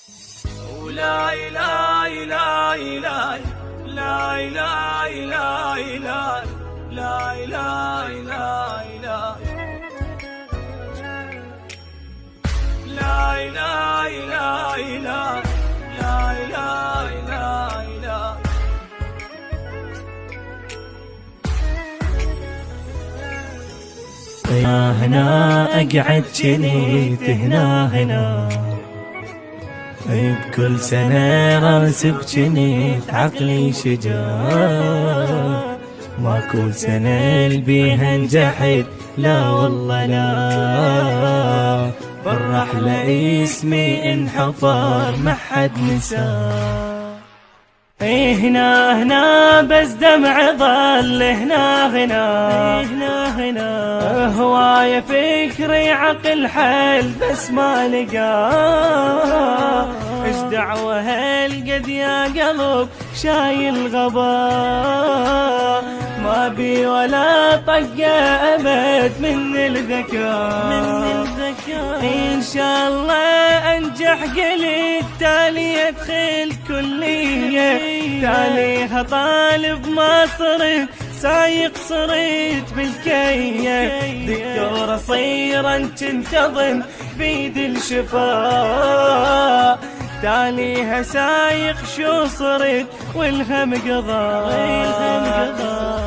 لا إله إلا إله، لا إله إلا إله، لا إله إلا إله، لا إله إلا إله، لا إله إلا إله. هنا أقعد جنيت هنا بكل سنة راسب جنيت عقلي شجاع، ماكو سنة البيها نجحت لا والله لا، بالرحلة اسمي انحفر ما حد نساه. هنا بس دمع ظل هنا هواية فكري عقل حل بس ما لقاه. ايش دعوة هالقد يا قلب شايل غبا، ما بي ولا طقة أبد من الذكاء. إن شاء الله أنجح قلت تالي أدخل كلية، تاليها طالب ما صرت سايق صرت بالكية، دكتور أصير أنت انتظم بيد الشفاء، تاليها سايق شو صرت والهم قضاء.